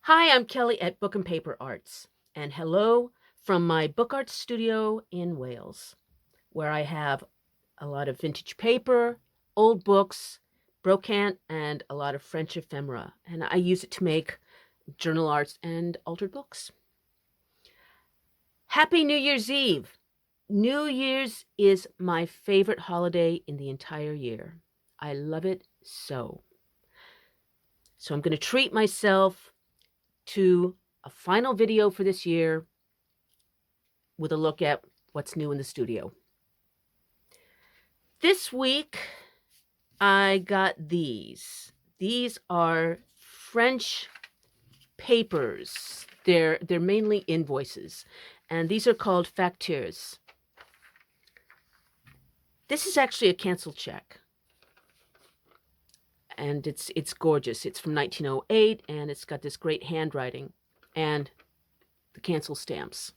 Hi, I'm Kelly at Book and Paper Arts, and hello from my book art studio in Wales, where I have a lot of vintage paper, old books, brocante, and a lot of French ephemera, and I use it to make journal arts and altered books. Happy New Year's Eve! New Year's is my favorite holiday in the entire year. I love it so. So I'm going to treat myself to a final video for this year with a look at what's new in the studio. This week, I got these. These are French papers. They're mainly invoices, and these are called factures. This is actually a canceled check, and it's gorgeous. It's from 1908, and it's got this great handwriting and the cancel stamps.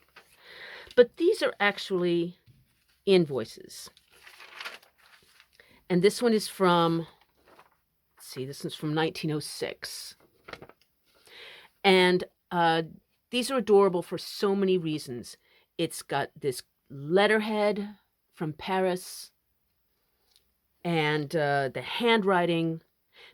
But these are actually invoices. And this one is from, let's see, this one's from 1906. And these are adorable for so many reasons. It's got this letterhead from Paris and the handwriting,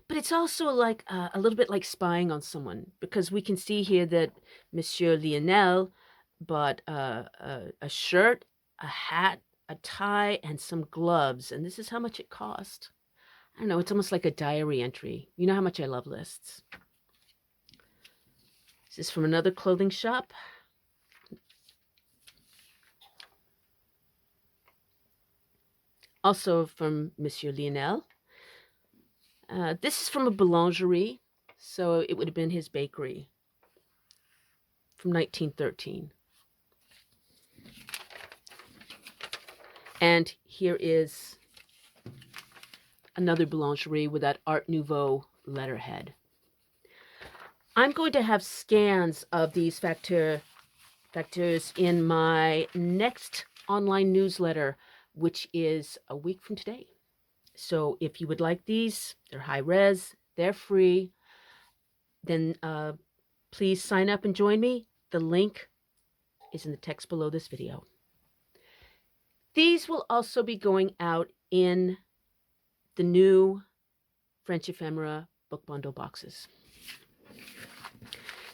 but it's also like a little bit like spying on someone because we can see here that Monsieur Lionel bought a shirt, a hat, a tie, and some gloves, and this is how much it cost. I don't know, it's almost like a diary entry. You know how much I love lists. This is from another clothing shop. Also from Monsieur Lionel. This is from a boulangerie, so it would have been his bakery from 1913. And here is another boulangerie with that Art Nouveau letterhead. I'm going to have scans of these factures in my next online newsletter, which is a week from today. So if you would like these, they're high res, they're free, then please sign up and join me. The link is in the text below this video. These will also be going out in the new French ephemera book bundle boxes.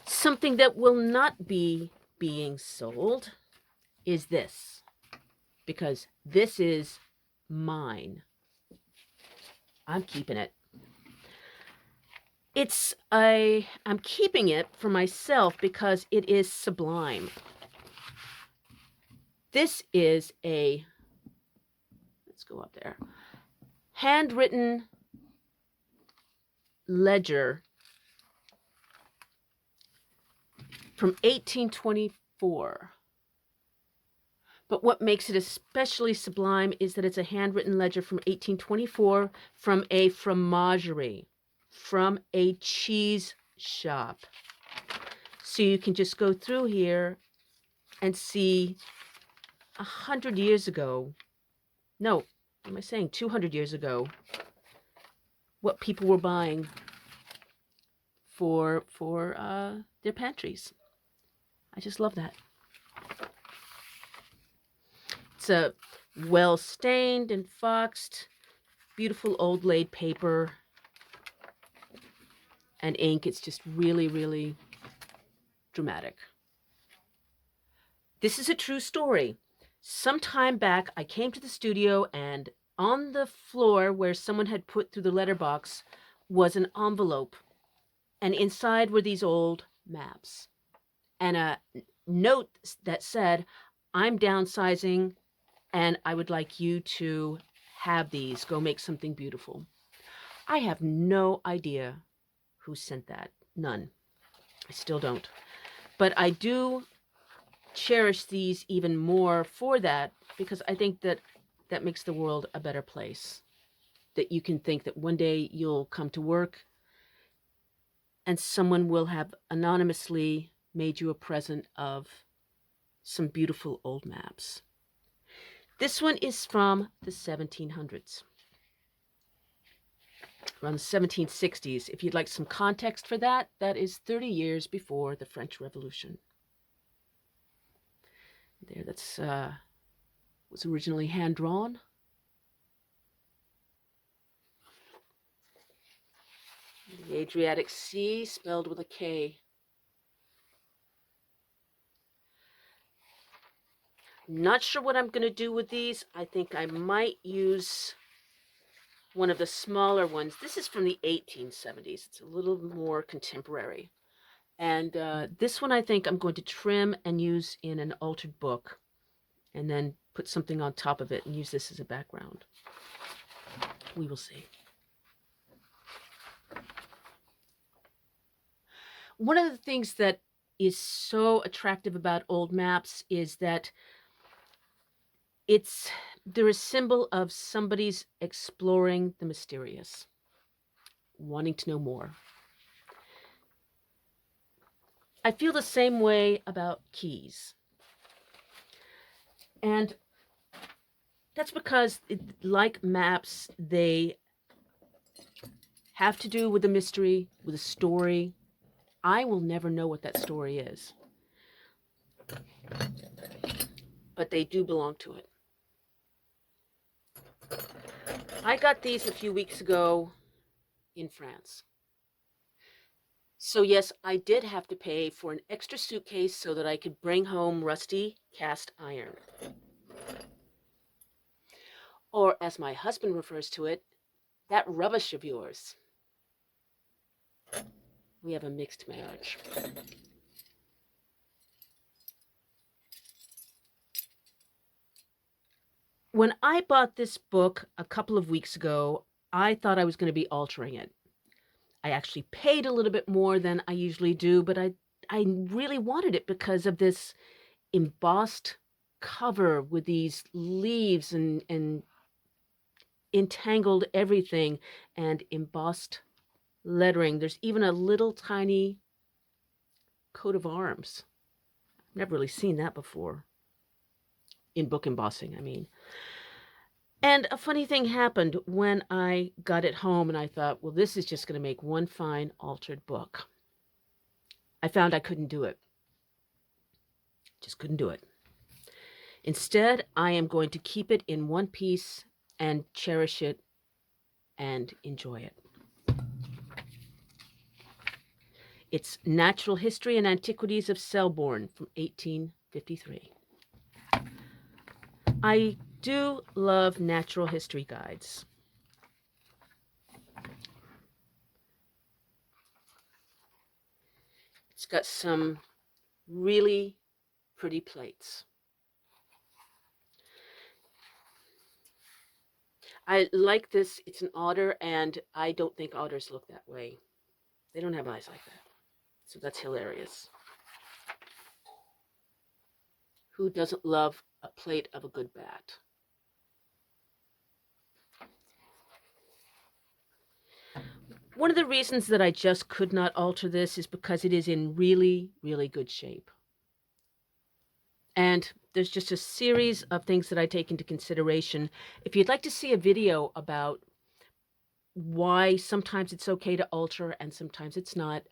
Something that will not be being sold is this, because this is mine. I'm keeping it. I'm keeping it for myself because it is sublime. This is let's go up there, handwritten ledger from 1824. But what makes it especially sublime is that it's a handwritten ledger from 1824 from a fromagerie, from a cheese shop. So you can just go through here and see 100 years ago, no, what am I saying, 200 years ago, what people were buying for their pantries. I just love that. It's a well stained and foxed, beautiful old laid paper and ink. It's just really, really dramatic. This is a true story. Some time back, I came to the studio, and on the floor where someone had put through the letterbox was an envelope, and inside were these old maps and a note that said, "I'm downsizing and I would like you to have these. Go make something beautiful." I have no idea who sent that. None. I still don't. But I do cherish these even more for that, because I think that that makes the world a better place. That you can think that one day you'll come to work and someone will have anonymously made you a present of some beautiful old maps. This one is from the 1700s. around the 1760s. If you'd like some context for that, that is 30 years before the French Revolution. There, that's was originally hand drawn. The Adriatic Sea, spelled with a K. Not sure what I'm going to do with these. I think I might use one of the smaller ones. This is from the 1870s. It's a little more contemporary. And this one I think I'm going to trim and use in an altered book, and then put something on top of it and use this as a background. We will see. One of the things that is so attractive about old maps is that they're a symbol of somebody's exploring the mysterious, wanting to know more. I feel the same way about keys. And that's because, like maps, they have to do with a mystery, with a story. I will never know what that story is, but they do belong to it. I got these a few weeks ago in France. So yes, I did have to pay for an extra suitcase so that I could bring home rusty cast iron. Or, as my husband refers to it, that rubbish of yours. We have a mixed marriage. When I bought this book a couple of weeks ago, I thought I was going to be altering it. I actually paid a little bit more than I usually do, but I really wanted it because of this embossed cover with these leaves and entangled everything and embossed lettering. There's even a little tiny coat of arms. I've never really seen that before. In book embossing, I mean. And a funny thing happened when I got it home, and I thought, well, this is just going to make one fine altered book. I found I couldn't do it. Just couldn't do it. Instead, I am going to keep it in one piece and cherish it and enjoy it. It's Natural History and Antiquities of Selborne from 1853. I do love natural history guides. It's got some really pretty plates. I like this. It's an otter, and I don't think otters look that way. They don't have eyes like that. So that's hilarious. Who doesn't love a plate of a good bat? One of the reasons that I just could not alter this is because it is in really, really good shape. And there's just a series of things that I take into consideration. If you'd like to see a video about why sometimes it's okay to alter and sometimes it's not,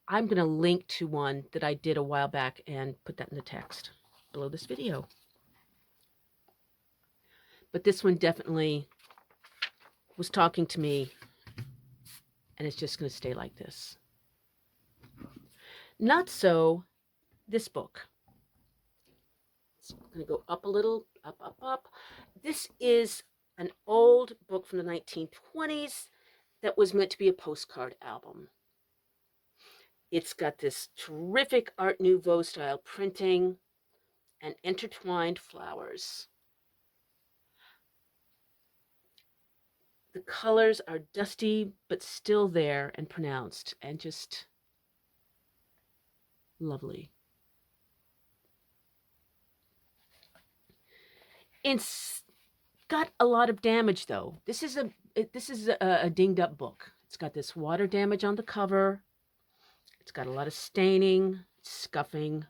I'm going to link to one that I did a while back and put that in the text below this video. But this one definitely was talking to me, and it's just going to stay like this. Not so this book. So I'm going to go up a little, up, up, up. This is an old book from the 1920s that was meant to be a postcard album. It's got this terrific Art Nouveau style printing and intertwined flowers. The colors are dusty, but still there and pronounced, and just lovely. It's got a lot of damage, though. This is a dinged up book. It's got this water damage on the cover. It's got a lot of staining, scuffing.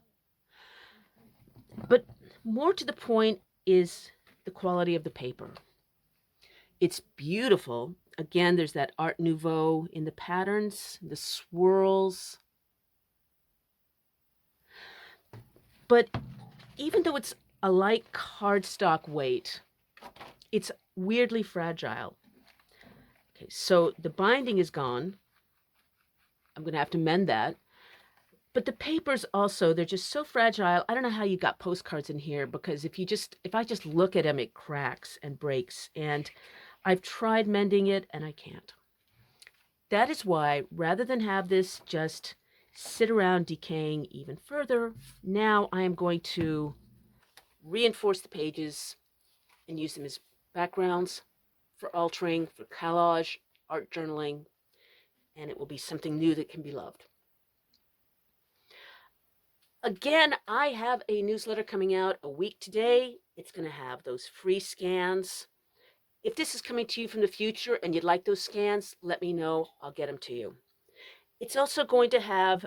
But more to the point is the quality of the paper. It's beautiful. Again, there's that Art Nouveau in the patterns, the swirls. But even though it's a light cardstock weight, it's weirdly fragile. Okay, so the binding is gone. I'm going to have to mend that. But the papers also, they're just so fragile. I don't know how you got postcards in here, because if I just look at them, it cracks and breaks. And I've tried mending it and I can't. That is why, rather than have this just sit around decaying even further, now I am going to reinforce the pages and use them as backgrounds for altering, for collage, art journaling, and it will be something new that can be loved. Again, I have a newsletter coming out a week today. It's going to have those free scans. If this is coming to you from the future and you'd like those scans, let me know. I'll get them to you. It's also going to have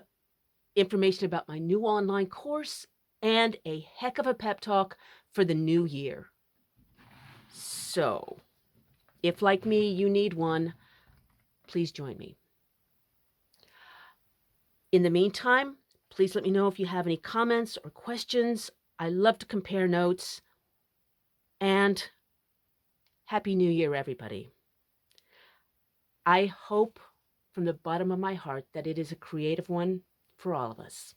information about my new online course and a heck of a pep talk for the new year. So, if like me, you need one, please join me. In the meantime, please let me know if you have any comments or questions. I love to compare notes. And Happy New Year, everybody. I hope from the bottom of my heart that it is a creative one for all of us.